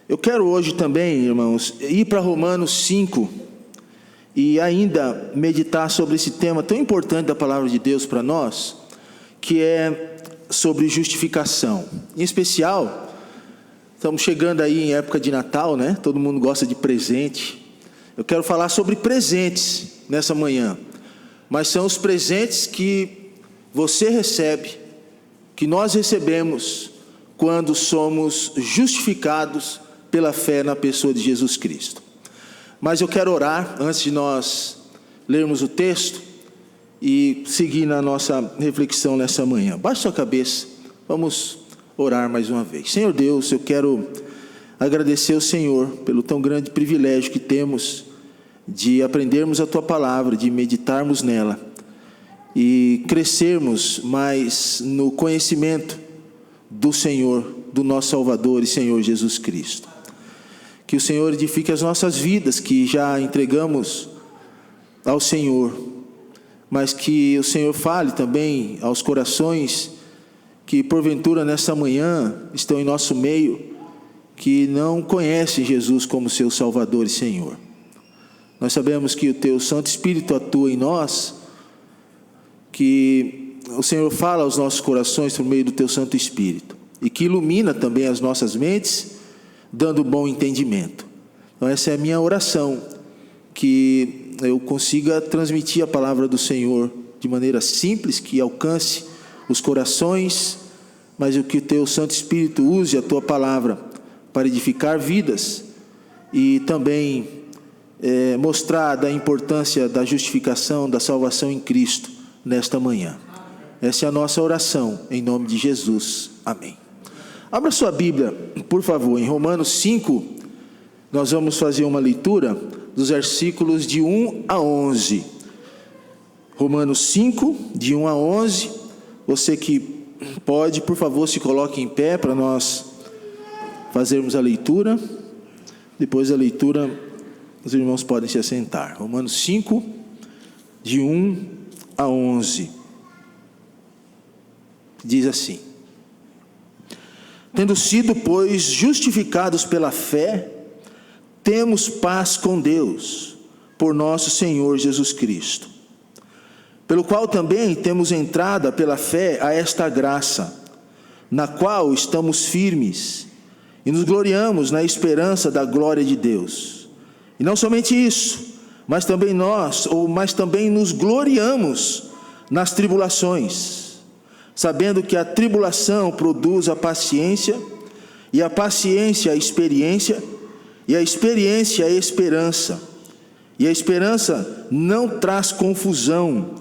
Eu quero hoje também, irmãos, ir para Romanos 5 e ainda meditar sobre esse tema tão importante da palavra de Deus para nós, que é sobre justificação. Em especial, estamos chegando aí em época de Natal, né? Todo mundo gosta de presente. Eu quero falar sobre presentes nessa manhã, mas são os presentes que você recebe, que nós recebemos quando somos justificados pela fé na pessoa de Jesus Cristo. Mas eu quero orar antes de nós lermos o texto e seguir na nossa reflexão nessa manhã. Baixe sua cabeça, vamos orar mais uma vez. Senhor Deus, eu quero agradecer ao Senhor pelo tão grande privilégio que temos de aprendermos a Tua Palavra, de meditarmos nela e crescermos mais no conhecimento do Senhor, do nosso Salvador e Senhor Jesus Cristo. Que o Senhor edifique as nossas vidas, que já entregamos ao Senhor, mas que o Senhor fale também aos corações que porventura nessa manhã estão em nosso meio, que não conhecem Jesus como seu Salvador e Senhor. Nós sabemos que o Teu Santo Espírito atua em nós, que o Senhor fala aos nossos corações por meio do Teu Santo Espírito, e que ilumina também as nossas mentes, dando bom entendimento. Então essa é a minha oração, que eu consiga transmitir a palavra do Senhor de maneira simples, que alcance os corações, mas o que o Teu Santo Espírito use a Tua palavra para edificar vidas e também mostrar da importância da justificação, da salvação em Cristo nesta manhã. Essa é a nossa oração, em nome de Jesus. Amém. Abra sua Bíblia, por favor, em Romanos 5, nós vamos fazer uma leitura dos versículos de 1 a 11. Romanos 5, de 1 a 11. Você que pode, por favor, se coloque em pé para nós fazermos a leitura. Depois da leitura, os irmãos podem se assentar. Romanos 5, de 1 a 11. Diz assim: Tendo sido, pois, justificados pela fé, temos paz com Deus, por nosso Senhor Jesus Cristo, pelo qual também temos entrada pela fé a esta graça, na qual estamos firmes, e nos gloriamos na esperança da glória de Deus. E não somente isso, mas também nos gloriamos nas tribulações, sabendo que a tribulação produz a paciência, e a paciência a experiência, e a experiência a esperança. E a esperança não traz confusão,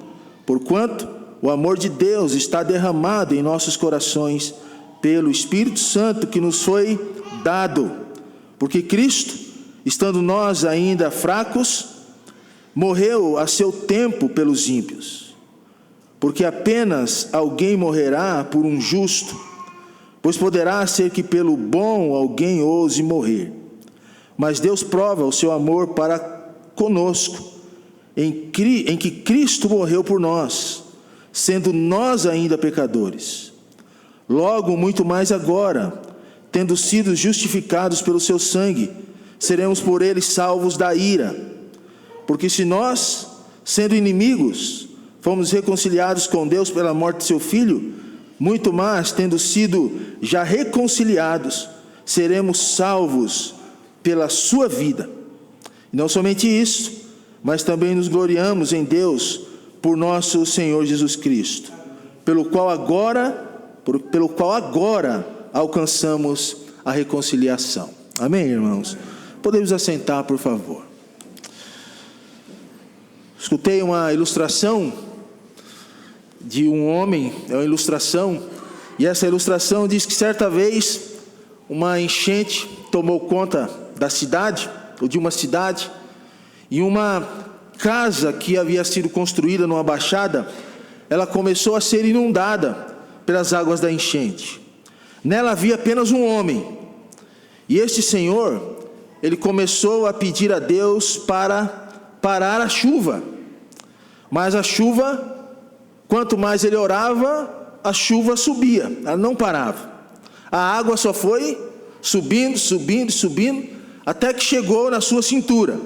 porquanto o amor de Deus está derramado em nossos corações pelo Espírito Santo que nos foi dado. Porque Cristo, estando nós ainda fracos, morreu a seu tempo pelos ímpios. Porque apenas alguém morrerá por um justo, pois poderá ser que pelo bom alguém ouse morrer. Mas Deus prova o seu amor para conosco, em que Cristo morreu por nós, sendo nós ainda pecadores. Logo, muito mais agora, tendo sido justificados pelo seu sangue, seremos por ele salvos da ira. Porque se nós, sendo inimigos, fomos reconciliados com Deus pela morte de seu Filho, muito mais, tendo sido já reconciliados, seremos salvos pela sua vida. E não somente isso, mas também nos gloriamos em Deus por nosso Senhor Jesus Cristo, pelo qual agora alcançamos a reconciliação. Amém, irmãos? Podemos assentar, por favor. Escutei uma ilustração de um homem, é uma ilustração, e essa ilustração diz que certa vez uma enchente tomou conta da cidade, ou de uma cidade, e uma casa que havia sido construída numa baixada, ela começou a ser inundada pelas águas da enchente. Nela havia apenas um homem, e este senhor, ele começou a pedir a Deus para parar a chuva, mas a chuva, quanto mais ele orava, a chuva subia, ela não parava. A água só foi subindo, subindo, subindo, até que chegou na sua cintura.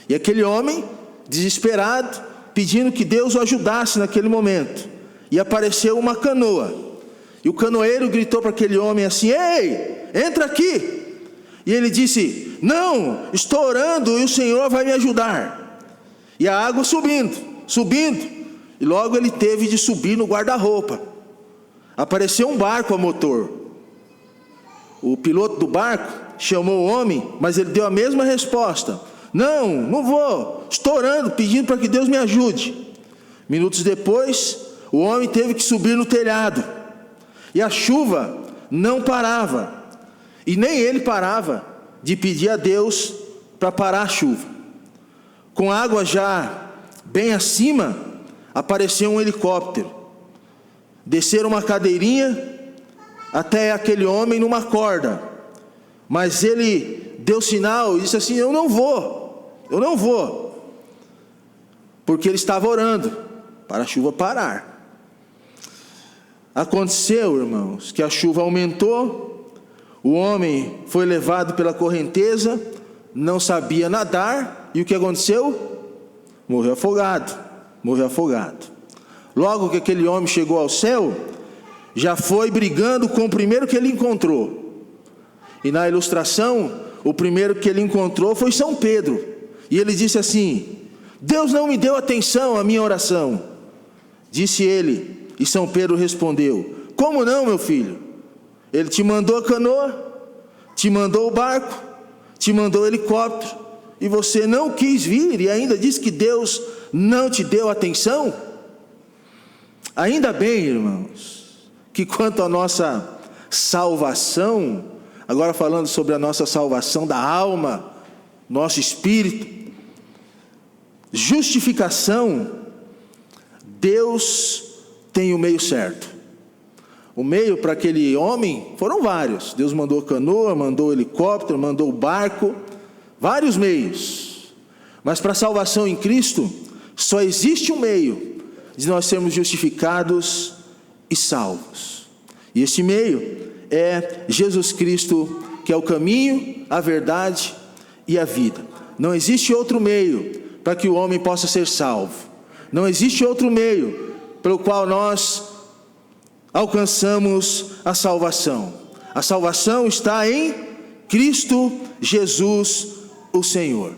E aquele homem, desesperado, pedindo que Deus o ajudasse naquele momento. E apareceu uma canoa. E o canoeiro gritou para aquele homem assim: ei, entra aqui. E ele disse: não, estou orando e o Senhor vai me ajudar. E a água subindo, subindo. E logo ele teve de subir no guarda-roupa. Apareceu um barco a motor. O piloto do barco chamou o homem, mas ele deu a mesma resposta: não, não vou, estou orando, pedindo para que Deus me ajude. Minutos depois, o homem teve que subir no telhado. E a chuva não parava. E nem ele parava de pedir a Deus para parar a chuva. Com a água já bem acima, apareceu um helicóptero. Desceram uma cadeirinha até aquele homem numa corda. Mas ele deu sinal e disse assim: eu não vou. Porque ele estava orando para a chuva parar. Aconteceu, irmãos, que a chuva aumentou, o homem foi levado pela correnteza, não sabia nadar, e o que aconteceu? Morreu afogado. Logo que aquele homem chegou ao céu, já foi brigando com o primeiro que ele encontrou. E na ilustração, o primeiro que ele encontrou foi São Pedro. E ele disse assim: Deus não me deu atenção à minha oração. Disse ele, e São Pedro respondeu: como não, meu filho? Ele te mandou a canoa, te mandou o barco, te mandou o helicóptero, e você não quis vir, e ainda diz que Deus não te deu atenção? Ainda bem, irmãos, que quanto à nossa salvação, agora falando sobre a nossa salvação da alma, nosso espírito, justificação, Deus tem o meio certo. O meio para aquele homem foram vários. Deus mandou a canoa, mandou o helicóptero, mandou o barco, vários meios. Mas para a salvação em Cristo, só existe um meio de nós sermos justificados e salvos. E esse meio é Jesus Cristo, que é o caminho, a verdade e a vida. Não existe outro meio para que o homem possa ser salvo. Não existe outro meio pelo qual nós alcançamos a salvação. A salvação está em Cristo Jesus, o Senhor.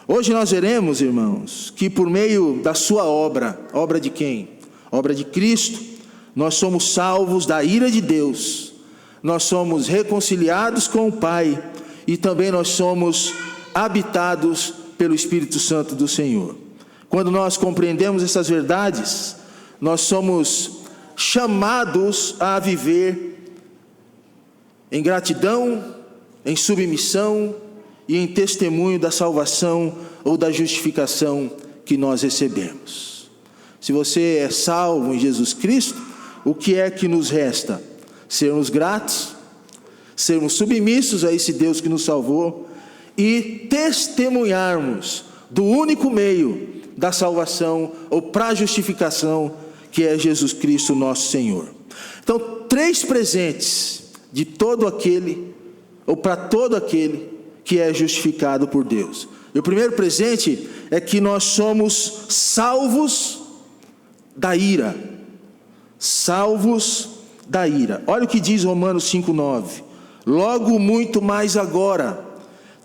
Hoje nós veremos, irmãos, que por meio da sua obra de quem? Obra de Cristo, nós somos salvos da ira de Deus, nós somos reconciliados com o Pai, e também nós somos habitados pelo Espírito Santo do Senhor. Quando nós compreendemos essas verdades, nós somos chamados a viver em gratidão, em submissão e em testemunho da salvação ou da justificação que nós recebemos. Se você é salvo em Jesus Cristo, o que é que nos resta? Sermos gratos, sermos submissos a esse Deus que nos salvou e testemunharmos do único meio da salvação ou para a justificação, que é Jesus Cristo nosso Senhor. Então, 3 presentes de todo aquele, ou para todo aquele que é justificado por Deus. E o primeiro presente é que nós somos salvos da ira. Salvos da ira. Olha o que diz Romanos 5,9. Logo muito mais agora,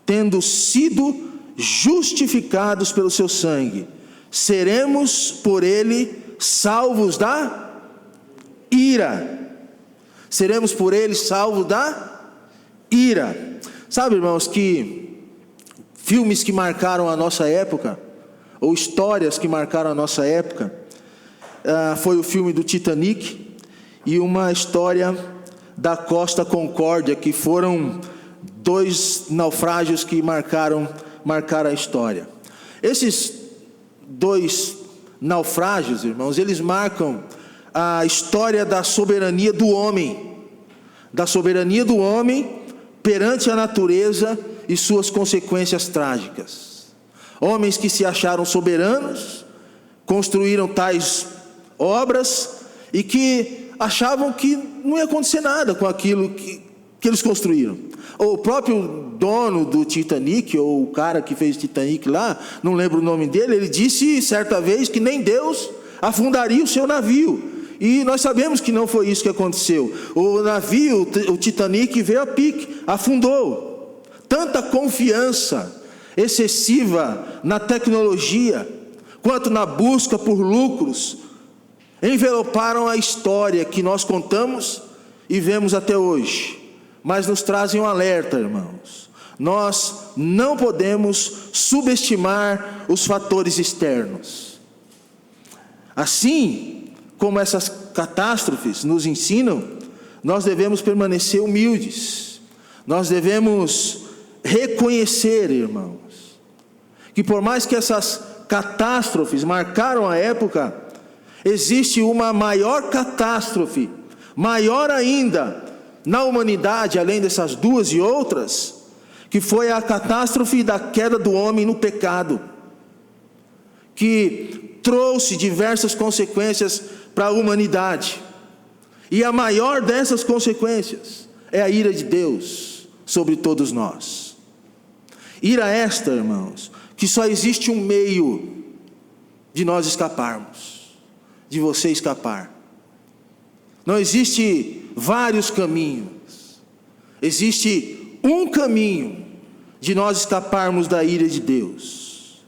tendo sido justificados pelo seu sangue, seremos por ele salvos da ira. Seremos por ele salvos da ira. Sabe, irmãos, que filmes que marcaram a nossa época, ou histórias que marcaram a nossa época, foi o filme do Titanic e uma história da Costa Concórdia, que foram 2 naufrágios que marcaram a história. Esses 2 naufrágios, irmãos, eles marcam a história da soberania do homem, perante a natureza e suas consequências trágicas. Homens que se acharam soberanos, construíram tais obras e que achavam que não ia acontecer nada com aquilo que eles construíram. O próprio dono do Titanic, ou o cara que fez o Titanic lá, não lembro o nome dele, ele disse certa vez que nem Deus afundaria o seu navio. E nós sabemos que não foi isso que aconteceu. O navio, o Titanic, veio a pique, afundou. Tanta confiança excessiva na tecnologia, quanto na busca por lucros, enveloparam a história que nós contamos e vemos até hoje. Mas nos trazem um alerta, irmãos. Nós não podemos subestimar os fatores externos. Assim como essas catástrofes nos ensinam, nós devemos permanecer humildes. Nós devemos reconhecer, irmãos, que por mais que essas catástrofes marcaram a época, existe uma maior catástrofe, maior ainda, na humanidade, além dessas duas e outras, que foi a catástrofe da queda do homem no pecado, que trouxe diversas consequências para a humanidade. E a maior dessas consequências é a ira de Deus sobre todos nós. Ira esta, irmãos, que só existe um meio de nós escaparmos, de você escapar. Não existe vários caminhos, existe um caminho de nós escaparmos da ira de Deus.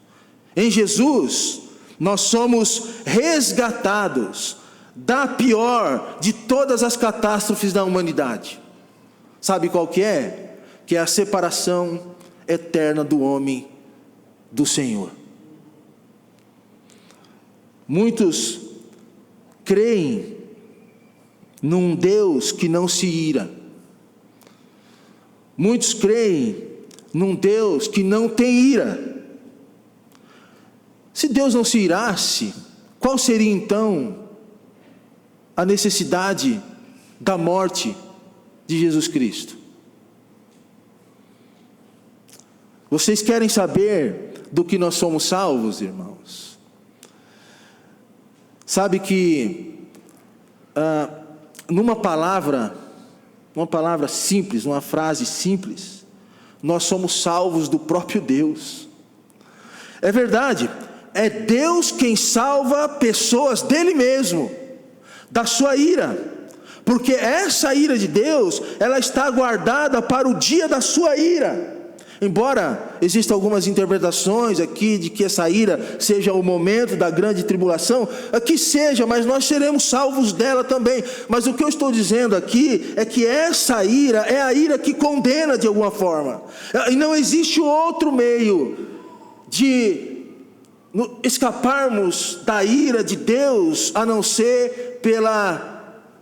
Em Jesus, nós somos resgatados da pior de todas as catástrofes da humanidade. Sabe qual que é? Que é a separação eterna do homem do Senhor. Muitos creem num Deus que não se ira. Muitos creem num Deus que não tem ira. Se Deus não se irasse, qual seria então a necessidade da morte de Jesus Cristo? Vocês querem saber do que nós somos salvos, irmãos? Sabe que numa palavra simples, numa frase simples, nós somos salvos do próprio Deus. É verdade, é Deus quem salva pessoas dele mesmo, da sua ira, porque essa ira de Deus, ela está guardada para o dia da sua ira. Embora existam algumas interpretações aqui de que essa ira seja o momento da grande tribulação, que seja, mas nós seremos salvos dela também. Mas o que eu estou dizendo aqui é que essa ira é a ira que condena de alguma forma, e não existe outro meio de escaparmos da ira de Deus a não ser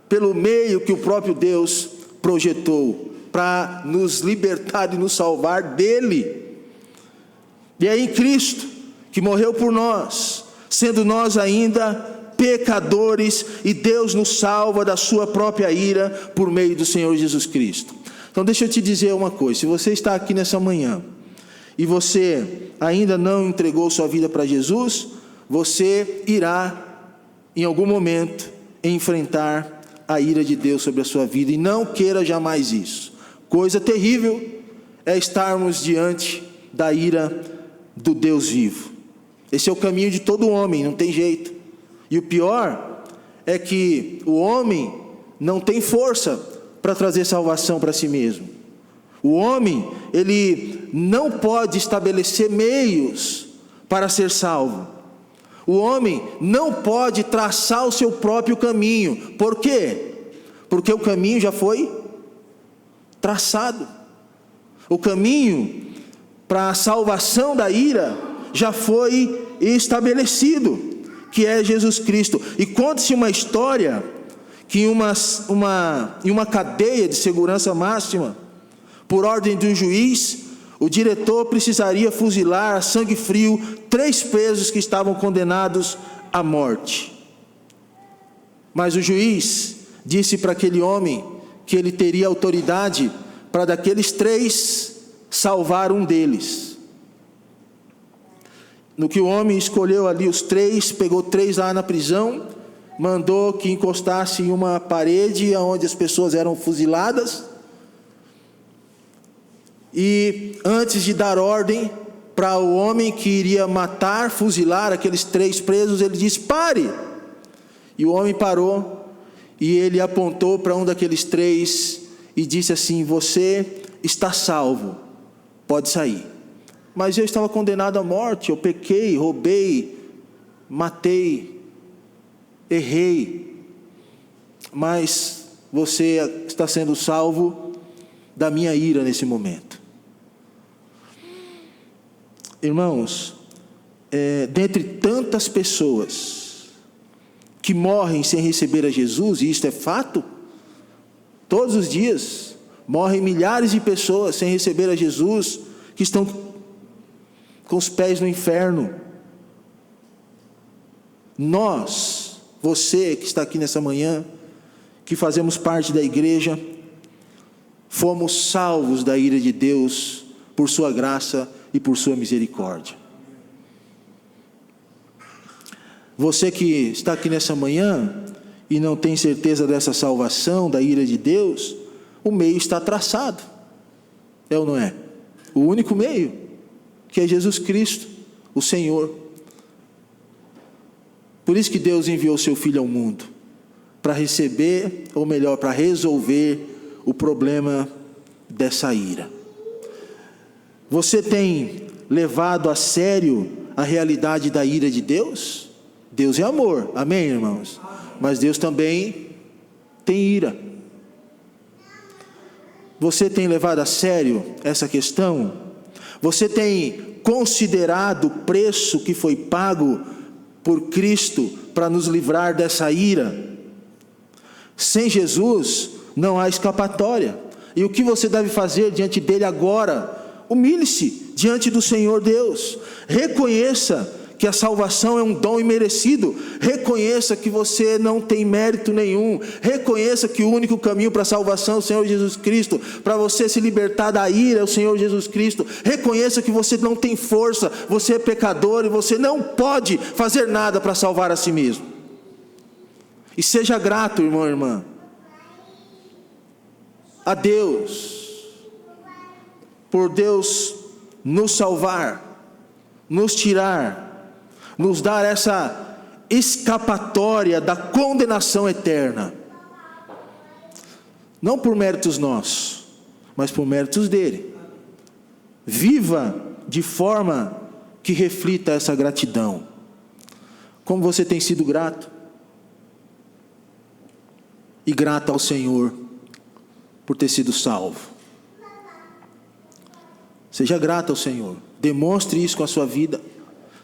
pelo meio que o próprio Deus projetou para nos libertar e nos salvar dele. E é em Cristo que morreu por nós, sendo nós ainda pecadores, e Deus nos salva da sua própria ira por meio do Senhor Jesus Cristo. Então deixa eu te dizer uma coisa: se você está aqui nessa manhã e você ainda não entregou sua vida para Jesus, você irá em algum momento enfrentar a ira de Deus sobre a sua vida, e não queira jamais isso. Coisa terrível é estarmos diante da ira do Deus vivo. Esse é o caminho de todo homem, não tem jeito. E o pior é que o homem não tem força para trazer salvação para si mesmo. O homem, ele não pode estabelecer meios para ser salvo. O homem não pode traçar o seu próprio caminho. Por quê? Porque o caminho já foi traçado. O caminho para a salvação da ira já foi estabelecido, que é Jesus Cristo. E conta-se uma história que em uma cadeia de segurança máxima, por ordem do juiz, o diretor precisaria fuzilar a sangue frio 3 presos que estavam condenados à morte. Mas o juiz disse para aquele homem que ele teria autoridade para daqueles 3 salvar um deles. No que o homem escolheu ali os 3, pegou 3 lá na prisão, mandou que encostasse em uma parede onde as pessoas eram fuziladas, E antes de dar ordem para o homem que iria matar, fuzilar aqueles 3 presos, ele disse: pare! E o homem parou, e ele apontou para um daqueles 3 e disse assim: você está salvo, pode sair. Mas eu estava condenado à morte, eu pequei, roubei, matei, errei, mas você está sendo salvo da minha ira nesse momento. Irmãos, dentre tantas pessoas que morrem sem receber a Jesus, e isto é fato, todos os dias morrem milhares de pessoas sem receber a Jesus, que estão com os pés no inferno. Nós, você que está aqui nessa manhã, que fazemos parte da igreja, fomos salvos da ira de Deus por sua graça e por sua misericórdia. Você que está aqui nessa manhã e não tem certeza dessa salvação, da ira de Deus, o meio está traçado, é ou não é? O único meio, que é Jesus Cristo, o Senhor. Por isso que Deus enviou seu Filho ao mundo, para receber, ou melhor, para resolver o problema dessa ira. Você tem levado a sério a realidade da ira de Deus? Deus é amor, amém, irmãos? Mas Deus também tem ira. Você tem levado a sério essa questão? Você tem considerado o preço que foi pago por Cristo para nos livrar dessa ira? Sem Jesus não há escapatória. E o que você deve fazer diante dele agora? Humilhe-se diante do Senhor Deus. Reconheça que a salvação é um dom imerecido. Reconheça que você não tem mérito nenhum. Reconheça que o único caminho para a salvação é o Senhor Jesus Cristo. Para você se libertar da ira é o Senhor Jesus Cristo. Reconheça que você não tem força, você é pecador e você não pode fazer nada para salvar a si mesmo. E seja grato, irmão e irmã, a Deus, por Deus nos salvar, nos tirar, nos dar essa escapatória da condenação eterna. Não por méritos nossos, mas por méritos dele. Viva de forma que reflita essa gratidão. Como você tem sido grato? E grato ao Senhor por ter sido salvo. Seja grato ao Senhor. Demonstre isso com a sua vida.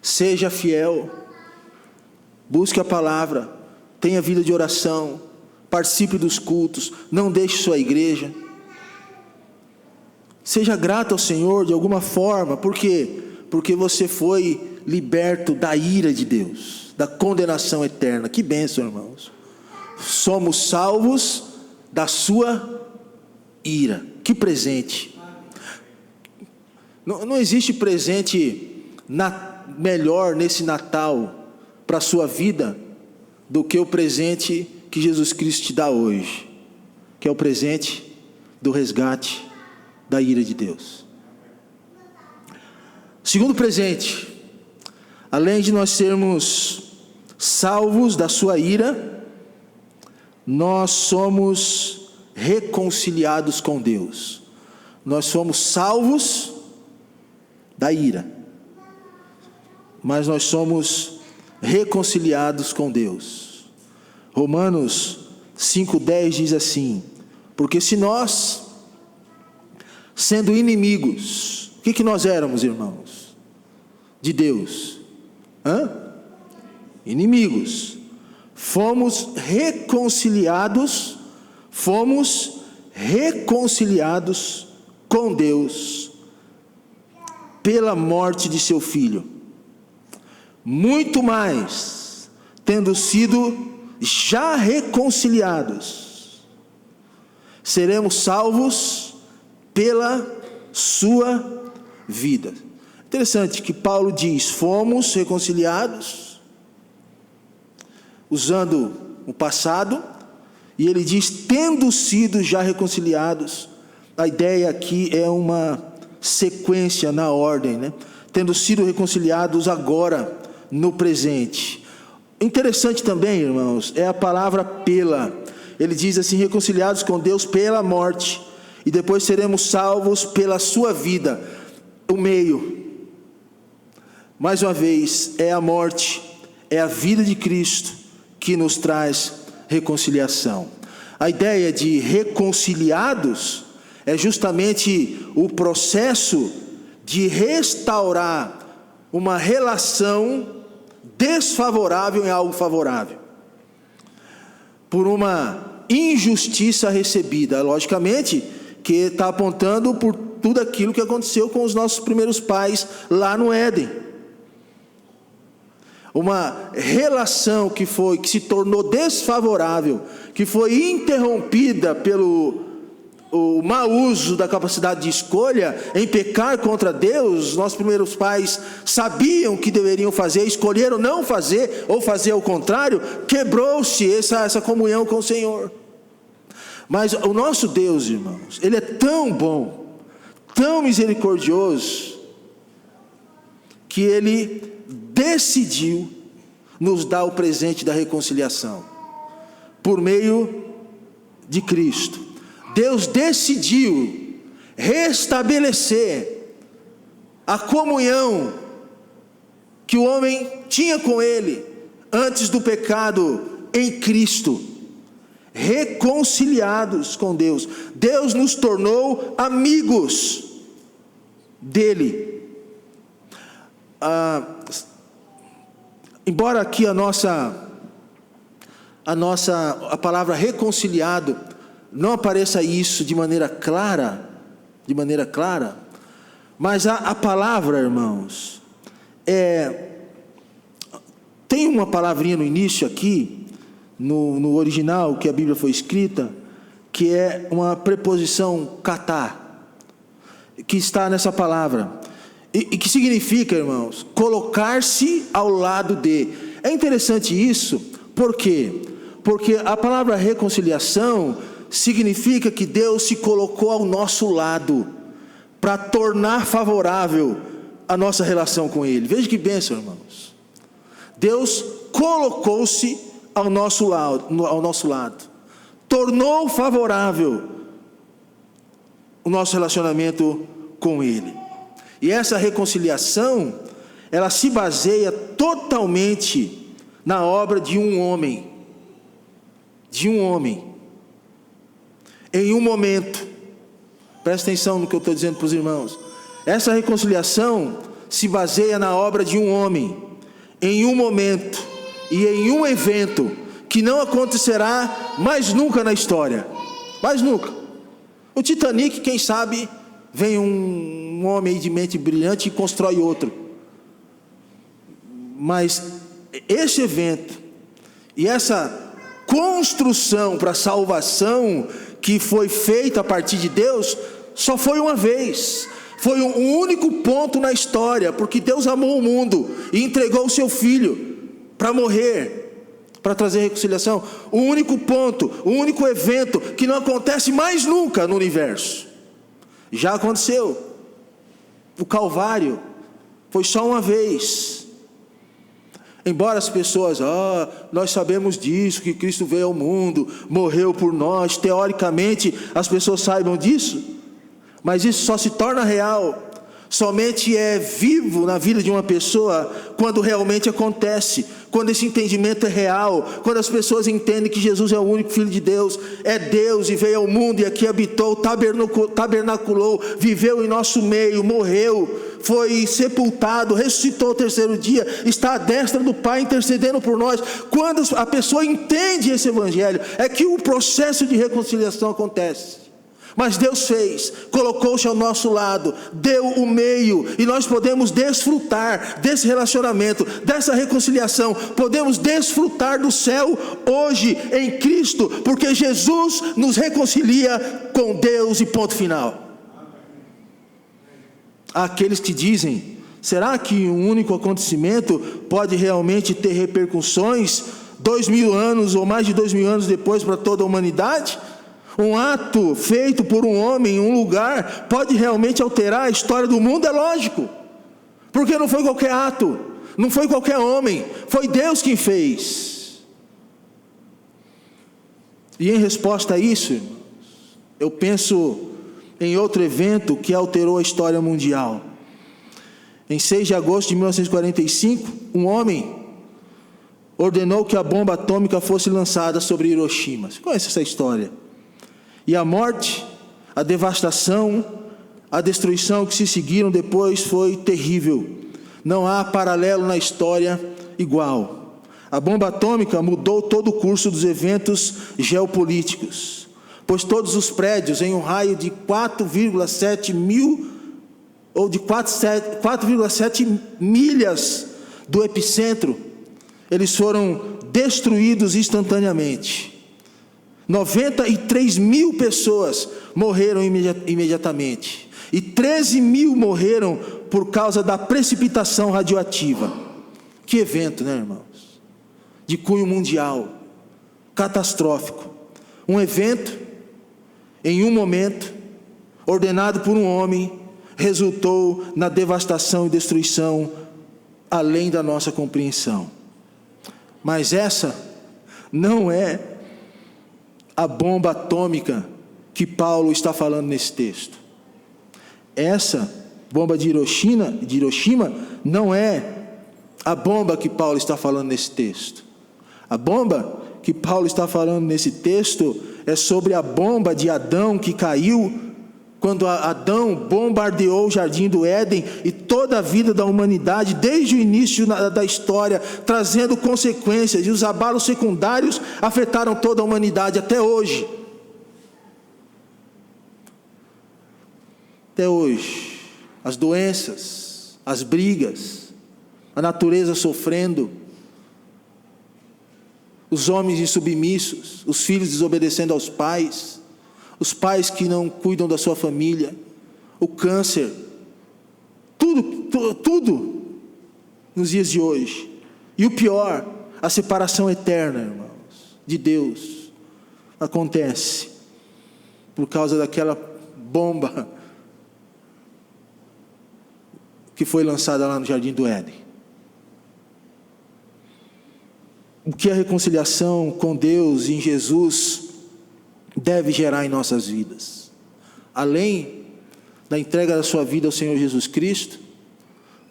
Seja fiel. Busque a palavra. Tenha vida de oração. Participe dos cultos. Não deixe sua igreja. Seja grato ao Senhor de alguma forma. Por quê? Porque você foi liberto da ira de Deus, da condenação eterna. Que bênção, irmãos. Somos salvos da sua ira. Que presente. Não existe presente melhor nesse Natal para a sua vida do que o presente que Jesus Cristo te dá hoje, que é o presente do resgate da ira de Deus. Segundo presente, além de nós sermos salvos da sua ira, nós somos reconciliados com Deus. Nós somos salvos da ira, mas nós somos reconciliados com Deus. Romanos 5,10 diz assim: porque se nós, sendo inimigos, o que nós éramos, irmãos? De Deus, inimigos, fomos reconciliados com Deus pela morte de seu Filho. Muito mais, tendo sido já reconciliados, seremos salvos pela sua vida. Interessante que Paulo diz: fomos reconciliados, usando o passado, e ele diz: tendo sido já reconciliados. A ideia aqui é uma sequência na ordem, né? Tendo sido reconciliados agora, no presente. Interessante também, irmãos, é a palavra pela. Ele diz assim: reconciliados com Deus pela morte, e depois seremos salvos pela sua vida. O meio, mais uma vez, é a morte, é a vida de Cristo que nos traz reconciliação. A ideia de reconciliados é justamente o processo de restaurar uma relação desfavorável em algo favorável, por uma injustiça recebida. Logicamente que está apontando por tudo aquilo que aconteceu com os nossos primeiros pais lá no Éden. Uma relação que se tornou desfavorável, que foi interrompida pelo mau uso da capacidade de escolha, em pecar contra Deus. Nossos primeiros pais sabiam que deveriam fazer, escolheram não fazer, ou fazer ao contrário. Quebrou-se essa comunhão com o Senhor. Mas o nosso Deus, irmãos, Ele é tão bom, tão misericordioso, que Ele decidiu nos dar o presente da reconciliação, por meio de Cristo. Deus decidiu restabelecer a comunhão que o homem tinha com Ele antes do pecado em Cristo, reconciliados com Deus. Deus nos tornou amigos dele. Embora aqui a palavra reconciliado não apareça isso de maneira clara, mas a palavra, irmãos, tem uma palavrinha no início aqui, no original que a Bíblia foi escrita, que é uma preposição katá, que está nessa palavra, e que significa, irmãos, colocar-se ao lado de. É interessante isso, por quê? Porque a palavra reconciliação significa que Deus se colocou ao nosso lado, para tornar favorável a nossa relação com Ele. Veja que bênção, irmãos. Deus colocou-se ao nosso lado, tornou favorável o nosso relacionamento com Ele. E essa reconciliação, ela se baseia totalmente na obra de um homem. Em um momento, presta atenção no que eu estou dizendo para os irmãos. Essa reconciliação se baseia na obra de um homem, em um momento e em um evento que não acontecerá mais nunca na história. Mais nunca. O Titanic, quem sabe, vem um homem de mente brilhante e constrói outro. Mas esse evento e essa construção para a salvação que foi feita a partir de Deus, só foi uma vez. Foi um único ponto na história, porque Deus amou o mundo e entregou o seu Filho para morrer, para trazer reconciliação. O único ponto, o único evento que não acontece mais nunca no universo. Já aconteceu. O Calvário foi só uma vez. Embora as pessoas, nós sabemos disso, que Cristo veio ao mundo, morreu por nós, teoricamente as pessoas saibam disso, mas isso só se torna real, somente é vivo na vida de uma pessoa quando realmente acontece, quando esse entendimento é real, quando as pessoas entendem que Jesus é o único Filho de Deus, é Deus e veio ao mundo e aqui habitou, tabernaculou, viveu em nosso meio, morreu, foi sepultado, ressuscitou ao terceiro dia, está à destra do Pai intercedendo por nós. Quando a pessoa entende esse evangelho, é que o processo de reconciliação acontece. Mas Deus fez, colocou-se ao nosso lado, deu o meio, e nós podemos desfrutar desse relacionamento, dessa reconciliação, podemos desfrutar do céu hoje em Cristo, porque Jesus nos reconcilia com Deus e ponto final. Há aqueles que dizem, será que um único acontecimento pode realmente ter repercussões 2000 anos ou mais de 2000 anos depois para toda a humanidade? Um ato feito por um homem em um lugar pode realmente alterar a história do mundo? É lógico, porque não foi qualquer ato, não foi qualquer homem, foi Deus quem fez. E em resposta a isso, irmãos, eu penso em outro evento que alterou a história mundial. Em 6 de agosto de 1945, um homem ordenou que a bomba atômica fosse lançada sobre Hiroshima. Você conhece essa história? E a morte, a devastação, a destruição que se seguiram depois foi terrível. Não há paralelo na história igual. A bomba atômica mudou todo o curso dos eventos geopolíticos, pois todos os prédios em um raio de 4,7 mil ou de 4,7 milhas do epicentro, eles foram destruídos instantaneamente. 93 mil pessoas morreram imediatamente. E 13 mil morreram por causa da precipitação radioativa. Que evento, né, irmãos? De cunho mundial, catastrófico. Um evento, em um momento, ordenado por um homem, resultou na devastação e destruição além da nossa compreensão. Mas essa não é a bomba atômica que Paulo está falando nesse texto. Essa bomba de Hiroshima não é a bomba que Paulo está falando nesse texto. A bomba que Paulo está falando nesse texto é sobre a bomba de Adão que caiu quando Adão bombardeou o jardim do Éden e toda a vida da humanidade, desde o início da história, trazendo consequências, e os abalos secundários afetaram toda a humanidade até hoje. Até hoje, as doenças, as brigas, a natureza sofrendo, os homens insubmissos, os filhos desobedecendo aos pais, os pais que não cuidam da sua família, o câncer, tudo nos dias de hoje. E o pior, a separação eterna, irmãos, de Deus, acontece por causa daquela bomba que foi lançada lá no Jardim do Éden. O que a reconciliação com Deus em Jesus deve gerar em nossas vidas, além da entrega da sua vida ao Senhor Jesus Cristo,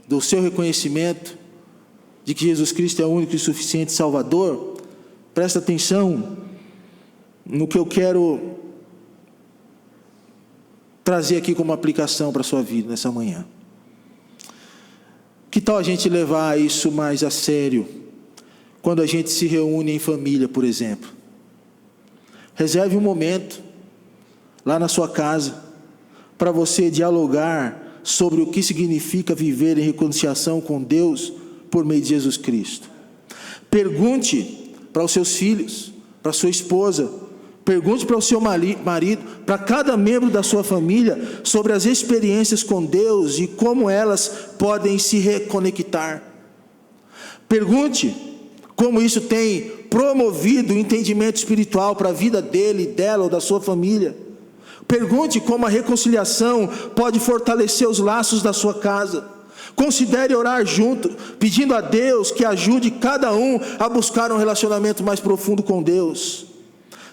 do seu reconhecimento de que Jesus Cristo é o único e suficiente Salvador. Presta atenção no que eu quero trazer aqui como aplicação para a sua vida nessa manhã. Que tal a gente levar isso mais a sério quando a gente se reúne em família, por exemplo? Reserve um momento lá na sua casa para você dialogar sobre o que significa viver em reconciliação com Deus por meio de Jesus Cristo. Pergunte para os seus filhos, para a sua esposa, pergunte para o seu marido, para cada membro da sua família sobre as experiências com Deus e como elas podem se reconectar. Pergunte como isso tem promovido o entendimento espiritual para a vida dele, dela ou da sua família. Pergunte como a reconciliação pode fortalecer os laços da sua casa. Considere orar junto, pedindo a Deus que ajude cada um a buscar um relacionamento mais profundo com Deus.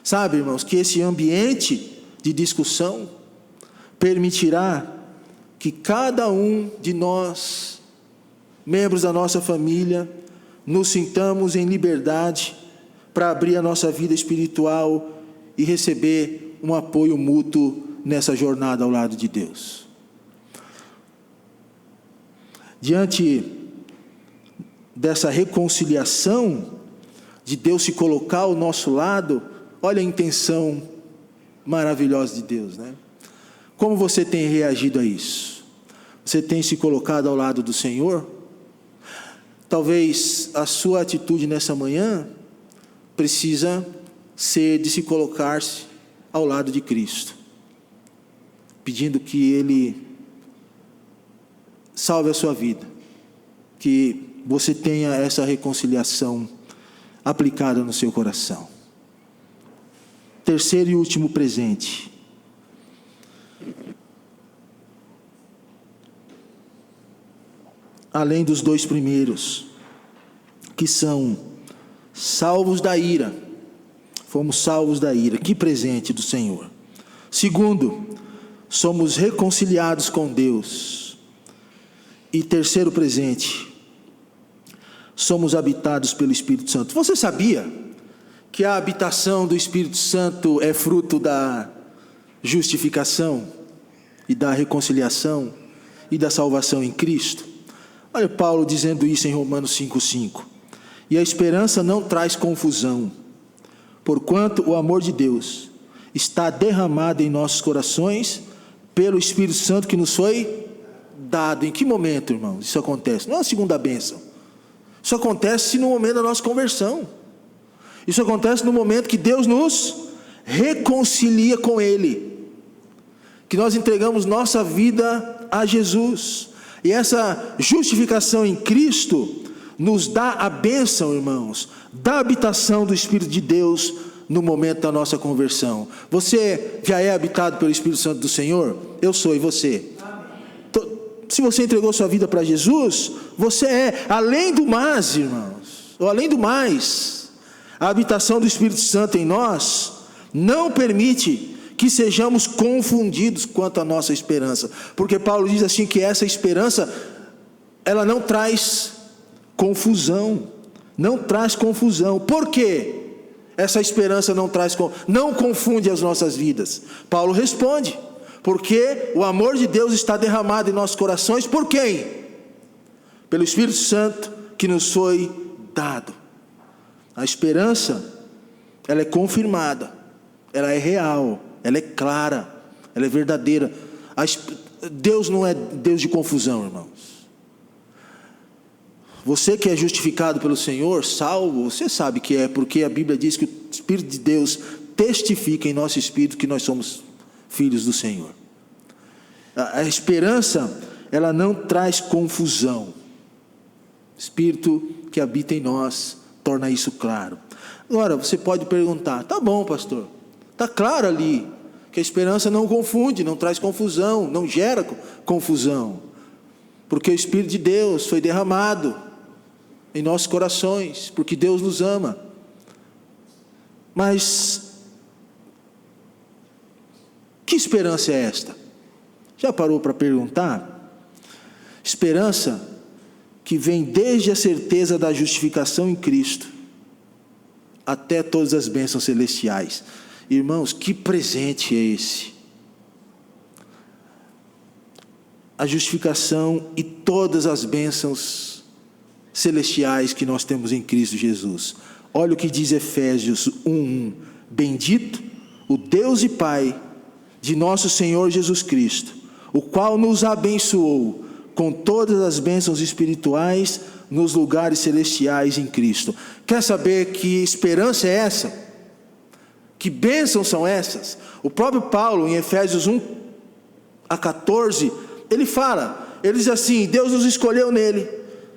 Sabe, irmãos, que esse ambiente de discussão permitirá que cada um de nós, membros da nossa família, nos sintamos em liberdade para abrir a nossa vida espiritual e receber um apoio mútuo nessa jornada ao lado de Deus. Diante dessa reconciliação, de Deus se colocar ao nosso lado, olha a intenção maravilhosa de Deus, né? Como você tem reagido a isso? Você tem se colocado ao lado do Senhor? Talvez a sua atitude nessa manhã precisa ser de se colocar-se ao lado de Cristo, pedindo que Ele salve a sua vida, que você tenha essa reconciliação aplicada no seu coração. terceiro e último presente. Além dos dois primeiros, que são salvos da ira. Fomos salvos da ira. Que presente do Senhor. Segundo, somos reconciliados com Deus. E terceiro presente, somos habitados pelo Espírito Santo. Você sabia que a habitação do Espírito Santo é fruto da justificação e da reconciliação e da salvação em Cristo? Olha Paulo dizendo isso em Romanos 5,5. E a esperança não traz confusão, porquanto o amor de Deus está derramado em nossos corações pelo Espírito Santo que nos foi dado. Em que momento, irmãos, isso acontece? Não é a segunda bênção. Isso acontece no momento da nossa conversão. Isso acontece no momento que Deus nos reconcilia com Ele, que nós entregamos nossa vida a Jesus. E essa justificação em Cristo nos dá a bênção, irmãos, da habitação do Espírito de Deus no momento da nossa conversão. Você já é habitado pelo Espírito Santo do Senhor? Eu sou, e você? Se você entregou sua vida para Jesus, você é. Além do mais, irmãos, ou além do mais, a habitação do Espírito Santo em nós não permite que sejamos confundidos quanto à nossa esperança, porque Paulo diz assim que essa esperança, ela não traz confusão, não traz confusão. Por quê? Essa esperança não confunde as nossas vidas. Paulo responde: porque o amor de Deus está derramado em nossos corações. Por quem? Pelo Espírito Santo que nos foi dado. A esperança, ela é confirmada, ela é real, ela é clara, ela é verdadeira. Deus não é Deus de confusão, irmãos. Você que é justificado pelo Senhor, salvo, você sabe que é, porque a Bíblia diz que o Espírito de Deus testifica em nosso espírito que nós somos filhos do Senhor. A esperança, ela não traz confusão. O Espírito que habita em nós torna isso claro. Agora, você pode perguntar: tá bom, pastor, está claro ali que a esperança não confunde, não traz confusão, não gera confusão, porque o Espírito de Deus foi derramado em nossos corações, porque Deus nos ama. Mas que esperança é esta? Já parou para perguntar? Esperança que vem desde a certeza da justificação em Cristo até todas as bênçãos celestiais. Irmãos, que presente é esse? A justificação e todas as bênçãos celestiais que nós temos em Cristo Jesus. Olha o que diz Efésios 1:1. Bendito o Deus e Pai de nosso Senhor Jesus Cristo, o qual nos abençoou com todas as bênçãos espirituais nos lugares celestiais em Cristo. Quer saber que esperança é essa? Que bênçãos são essas? O próprio Paulo, em Efésios 1:14, ele diz assim: Deus nos escolheu nele,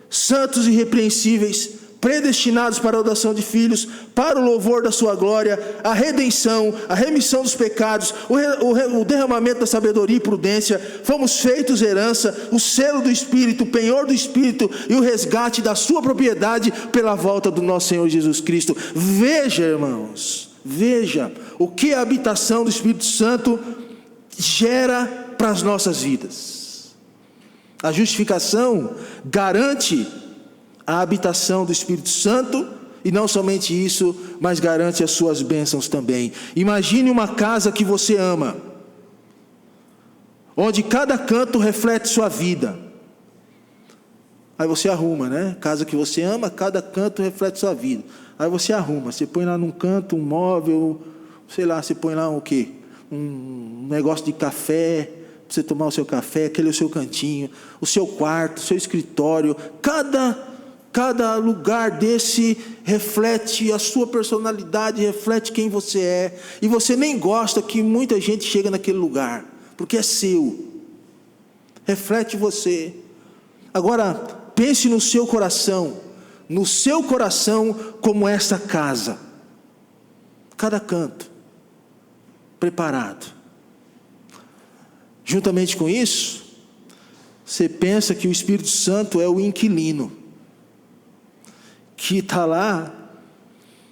santos e irrepreensíveis, predestinados para a adoção de filhos, para o louvor da sua glória, a redenção, a remissão dos pecados, o derramamento da sabedoria e prudência. Fomos feitos herança, o selo do Espírito, o penhor do Espírito e o resgate da sua propriedade pela volta do nosso Senhor Jesus Cristo. Veja, irmãos, veja o que a habitação do Espírito Santo gera para as nossas vidas. A justificação garante a habitação do Espírito Santo, e não somente isso, mas garante as suas bênçãos também. Imagine uma casa que você ama, onde cada canto reflete sua vida. Aí você arruma, né? Casa que você ama, cada canto reflete sua vida. Aí você arruma, você põe lá num canto um móvel, sei lá, você põe lá um quê? Um negócio de café, para você tomar o seu café, aquele é o seu cantinho, o seu quarto, o seu escritório. Cada lugar desse reflete a sua personalidade, reflete quem você é. E você nem gosta que muita gente chega naquele lugar, porque é seu, reflete você. Agora, pense no seu coração como essa casa. Cada canto preparado. Juntamente com isso, você pensa que o Espírito Santo é o inquilino, que está lá,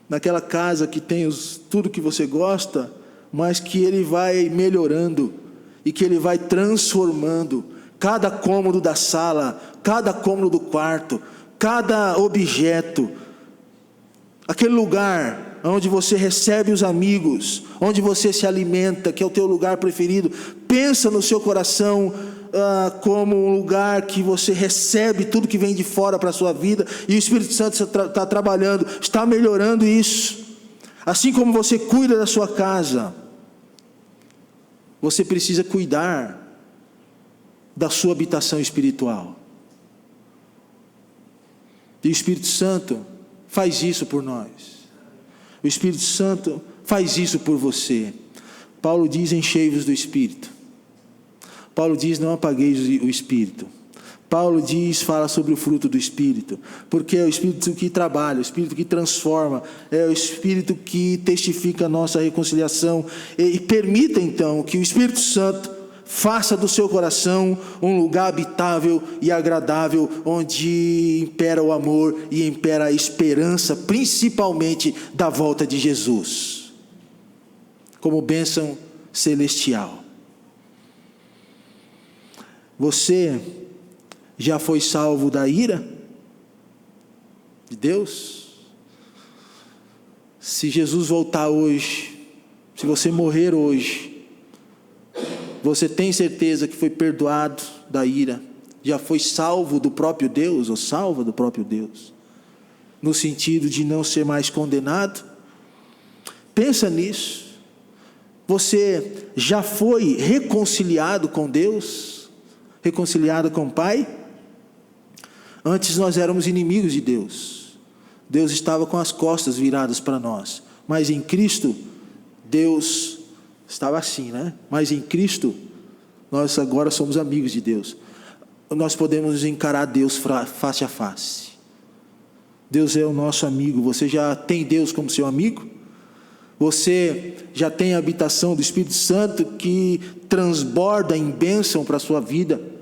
naquela casa que tem tudo que você gosta, mas que ele vai melhorando, e que ele vai transformando cada cômodo da sala, cada cômodo do quarto, cada objeto, aquele lugar onde você recebe os amigos, onde você se alimenta, que é o teu lugar preferido. Pensa no seu coração como um lugar que você recebe tudo que vem de fora para a sua vida, e o Espírito Santo está trabalhando, está melhorando isso. Assim como você cuida da sua casa, você precisa cuidar da sua habitação espiritual. E o Espírito Santo faz isso por nós. O Espírito Santo faz isso por você. Paulo diz: enchei-vos do Espírito. Paulo diz: não apagueis o Espírito. Paulo diz, fala sobre o fruto do Espírito, porque é o Espírito que trabalha, o Espírito que transforma, é o Espírito que testifica a nossa reconciliação. E permita então que o Espírito Santo faça do seu coração um lugar habitável e agradável, onde impera o amor e impera a esperança, principalmente da volta de Jesus, como bênção celestial. Você já foi salvo da ira de Deus? Se Jesus voltar hoje, se você morrer hoje, você tem certeza que foi perdoado da ira? Já foi salvo do próprio Deus, ou salva do próprio Deus? No sentido de não ser mais condenado? Pensa nisso. Você já foi reconciliado com Deus? Reconciliado com o Pai? Antes nós éramos inimigos de Deus. Deus estava com as costas viradas para nós. Mas em Cristo, Deus estava assim, né? Mas em Cristo, nós agora somos amigos de Deus. Nós podemos encarar Deus face a face. Deus é o nosso amigo. Você já tem Deus como seu amigo? Você já tem a habitação do Espírito Santo que transborda em bênção para a sua vida?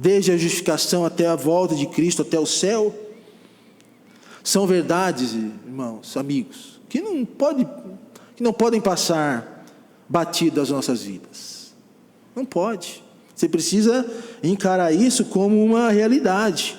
Desde a justificação até a volta de Cristo, até o céu. São verdades, irmãos, amigos, que não podem passar batido das nossas vidas. Não pode. Você precisa encarar isso como uma realidade.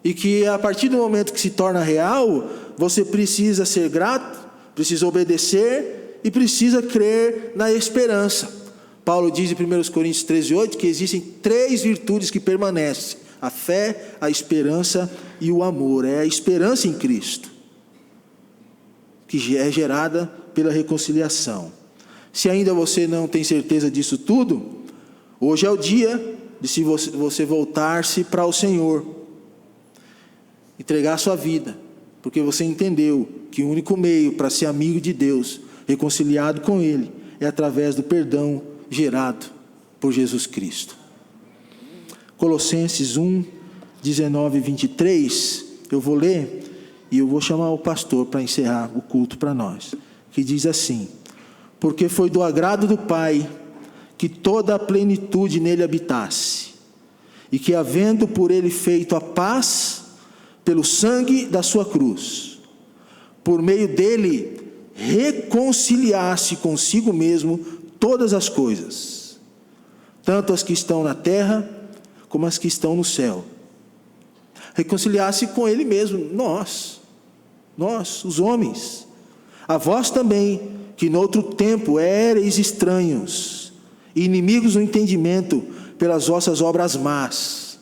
E que a partir do momento que se torna real, você precisa ser grato, precisa obedecer e precisa crer na esperança. Paulo diz em 1 Coríntios 13:8 que existem 3 virtudes que permanecem: a fé, a esperança e o amor. É a esperança em Cristo, que é gerada pela reconciliação. Se ainda você não tem certeza disso tudo, hoje é o dia de se você voltar-se para o Senhor, entregar a sua vida, porque você entendeu que o único meio para ser amigo de Deus, reconciliado com Ele, é através do perdão gerado por Jesus Cristo. Colossenses 1, 19 e 23, eu vou ler e eu vou chamar o pastor para encerrar o culto para nós, que diz assim: porque foi do agrado do Pai que toda a plenitude nele habitasse, e que havendo por ele feito a paz pelo sangue da sua cruz, por meio dele reconciliasse consigo mesmo todas as coisas, tanto as que estão na terra como as que estão no céu. Reconciliasse com ele mesmo, nós, os homens. A vós também, que noutro tempo éreis estranhos, e inimigos do entendimento pelas vossas obras más,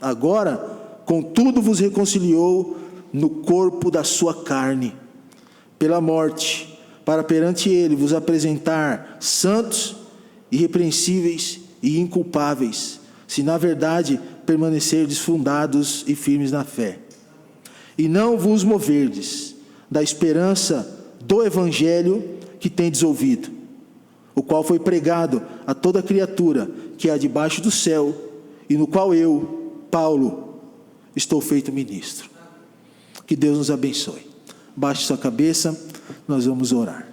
agora, contudo, vos reconciliou no corpo da sua carne, pela morte, para perante ele vos apresentar santos, irrepreensíveis e inculpáveis, se na verdade permanecerdes fundados e firmes na fé. E não vos moverdes da esperança do evangelho que tendes ouvido, o qual foi pregado a toda criatura que há debaixo do céu, e no qual eu, Paulo, estou feito ministro. Que Deus nos abençoe. Baixe sua cabeça, nós vamos orar.